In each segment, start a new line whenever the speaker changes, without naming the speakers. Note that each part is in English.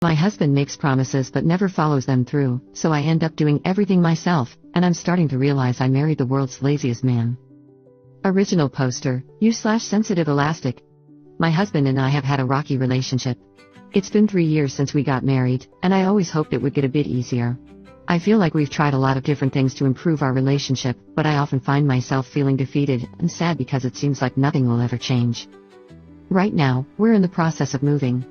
My husband makes promises but never follows them through, so I end up doing everything myself, and I'm starting to realize I married the world's laziest man. Original poster, you/sensitive elastic. My husband and I have had a rocky relationship. It's been 3 years since we got married, and I always hoped it would get a bit easier. I feel like we've tried a lot of different things to improve our relationship, but I often find myself feeling defeated and sad because it seems like nothing will ever change. Right now, we're in the process of moving.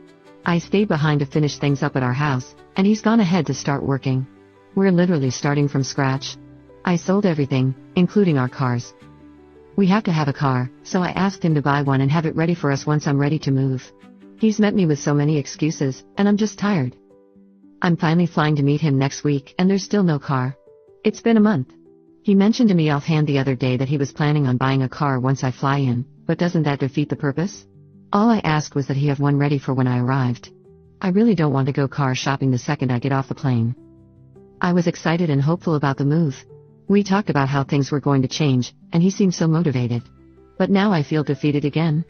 I stayed behind to finish things up at our house, and he's gone ahead to start working. We're literally starting from scratch. I sold everything, including our cars. We have to have a car, so I asked him to buy one and have it ready for us once I'm ready to move. He's met me with so many excuses, and I'm just tired. I'm finally flying to meet him next week, and there's still no car. It's been a month. He mentioned to me offhand the other day that he was planning on buying a car once I fly in, but doesn't that defeat the purpose? All I asked was that he have one ready for when I arrived. I really don't want to go car shopping the second I get off the plane. I was excited and hopeful about the move. We talked about how things were going to change, and he seemed so motivated. But now I feel defeated again.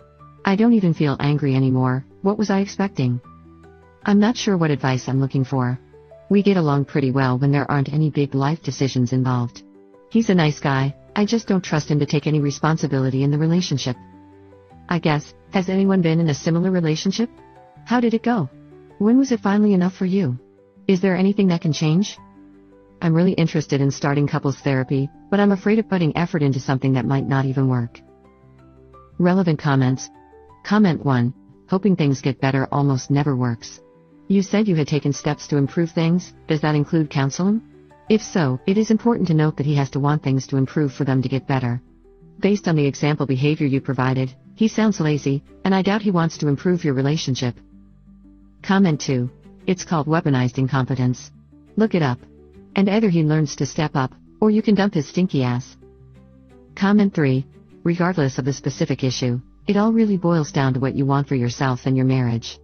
I don't even feel angry anymore. What was I expecting? I'm not sure what advice I'm looking for. We get along pretty well when there aren't any big life decisions involved. He's a nice guy, I just don't trust him to take any responsibility in the relationship. I guess, has anyone been in a similar relationship? How did it go? When was it finally enough for you? Is there anything that can change? I'm really interested in starting couples therapy, but I'm afraid of putting effort into something that might not even work. Relevant comments. Comment 1. Hoping things get better almost never works. You said you had taken steps to improve things, does that include counseling? If so, it is important to note that he has to want things to improve for them to get better. Based on the example behavior you provided, he sounds lazy, and I doubt he wants to improve your relationship. Comment 2. It's called weaponized incompetence. Look it up. And either he learns to step up, or you can dump his stinky ass. Comment 3. Regardless of the specific issue, it all really boils down to what you want for yourself and your marriage.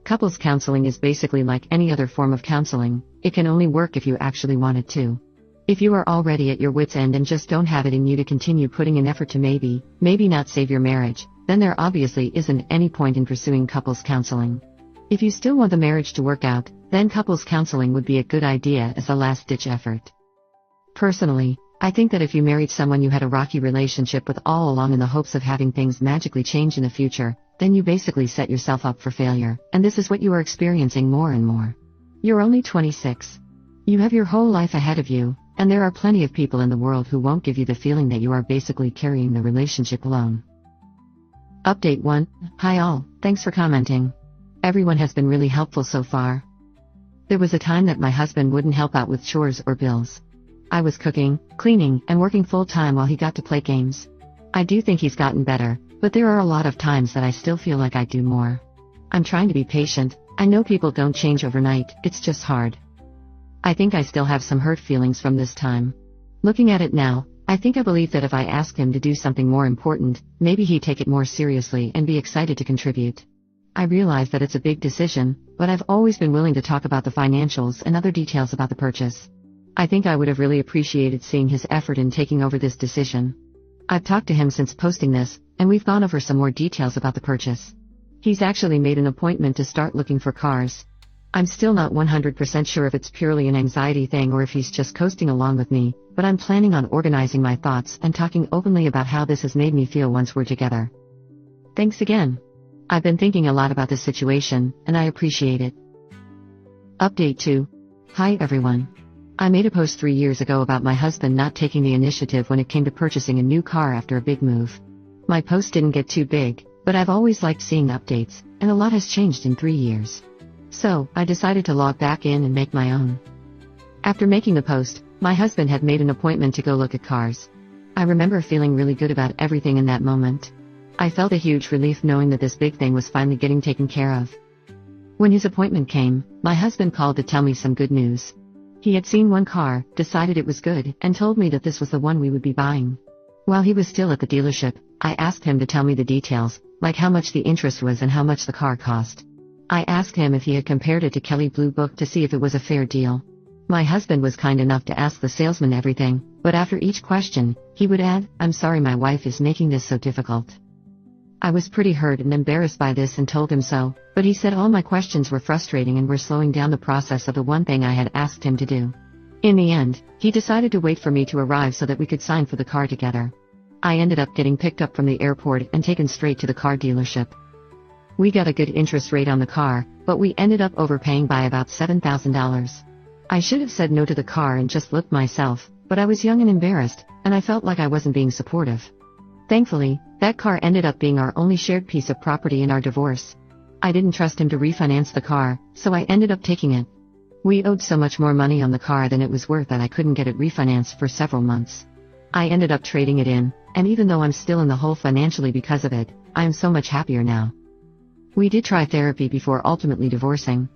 Couples counseling is basically like any other form of counseling, it can only work if you actually want it to. If you are already at your wit's end and just don't have it in you to continue putting in effort to maybe not save your marriage, then there obviously isn't any point in pursuing couples counseling. If you still want the marriage to work out, then couples counseling would be a good idea as a last-ditch effort. Personally, I think that if you married someone you had a rocky relationship with all along in the hopes of having things magically change in the future, then you basically set yourself up for failure, and this is what you are experiencing more and more. You're only 26. You have your whole life ahead of you, and there are plenty of people in the world who won't give you the feeling that you are basically carrying the relationship alone. Update 1. Hi all, thanks for commenting. Everyone has been really helpful so far. There was a time that my husband wouldn't help out with chores or bills. I was cooking, cleaning, and working full-time while he got to play games. I do think he's gotten better, but there are a lot of times that I still feel like I do more. I'm trying to be patient. I know people don't change overnight, it's just hard. I think I still have some hurt feelings from this time. Looking at it now, I think I believe that if I asked him to do something more important, maybe he'd take it more seriously and be excited to contribute. I realize that it's a big decision, but I've always been willing to talk about the financials and other details about the purchase. I think I would have really appreciated seeing his effort in taking over this decision. I've talked to him since posting this, and we've gone over some more details about the purchase. He's actually made an appointment to start looking for cars. I'm still not 100% sure if it's purely an anxiety thing or if he's just coasting along with me, but I'm planning on organizing my thoughts and talking openly about how this has made me feel once we're together. Thanks again. I've been thinking a lot about this situation, and I appreciate it. Update 2. Hi everyone. I made a post 3 years ago about my husband not taking the initiative when it came to purchasing a new car after a big move. My post didn't get too big, but I've always liked seeing updates, and a lot has changed in 3 years. So, I decided to log back in and make my own. After making the post, my husband had made an appointment to go look at cars. I remember feeling really good about everything in that moment. I felt a huge relief knowing that this big thing was finally getting taken care of. When his appointment came, my husband called to tell me some good news. He had seen one car, decided it was good, and told me that this was the one we would be buying. While he was still at the dealership, I asked him to tell me the details, like how much the interest was and how much the car cost. I asked him if he had compared it to Kelley Blue Book to see if it was a fair deal. My husband was kind enough to ask the salesman everything, but after each question, he would add, "I'm sorry my wife is making this so difficult." I was pretty hurt and embarrassed by this and told him so, but he said all my questions were frustrating and were slowing down the process of the one thing I had asked him to do. In the end, he decided to wait for me to arrive so that we could sign for the car together. I ended up getting picked up from the airport and taken straight to the car dealership. We got a good interest rate on the car, but we ended up overpaying by about $7,000. I should have said no to the car and just looked myself, but I was young and embarrassed, and I felt like I wasn't being supportive. Thankfully, that car ended up being our only shared piece of property in our divorce. I didn't trust him to refinance the car, so I ended up taking it. We owed so much more money on the car than it was worth that I couldn't get it refinanced for several months. I ended up trading it in, and even though I'm still in the hole financially because of it, I am so much happier now. We did try therapy before ultimately divorcing.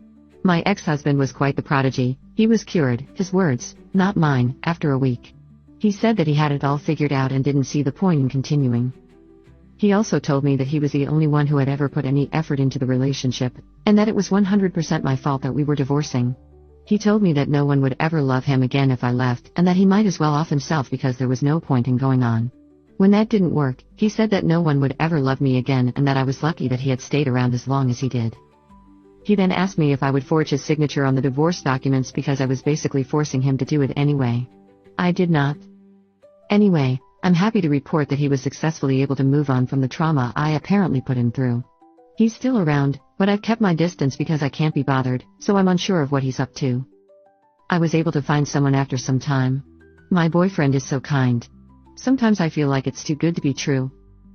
My ex-husband was quite the prodigy. He was cured, his words, not mine, after a week. He said that he had it all figured out and didn't see the point in continuing. He also told me that he was the only one who had ever put any effort into the relationship, and that it was 100% my fault that we were divorcing. He told me that no one would ever love him again if I left, and that he might as well off himself because there was no point in going on. When that didn't work, he said that no one would ever love me again and that I was lucky that he had stayed around as long as he did. He then asked me if I would forge his signature on the divorce documents because I was basically forcing him to do it anyway. I did not. Anyway, I'm happy to report that he was successfully able to move on from the trauma I apparently put him through. He's still around, but I've kept my distance because I can't be bothered, so I'm unsure of what he's up to. I was able to find someone after some time. My boyfriend is so kind. Sometimes I feel like it's too good to be true.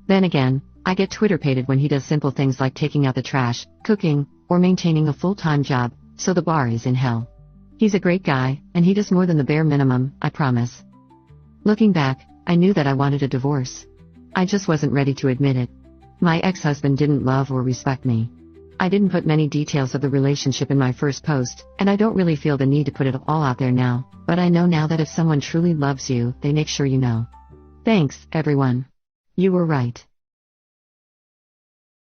Then again, I get Twitter-pated when he does simple things like taking out the trash, cooking, or maintaining a full-time job, so the bar is in hell. He's a great guy, and he does more than the bare minimum, I promise. Looking back, I knew that I wanted a divorce. I just wasn't ready to admit it. My ex-husband didn't love or respect me. I didn't put many details of the relationship in my first post, and I don't really feel the need to put it all out there now, but I know now that if someone truly loves you, they make sure you know. Thanks, everyone. You were right.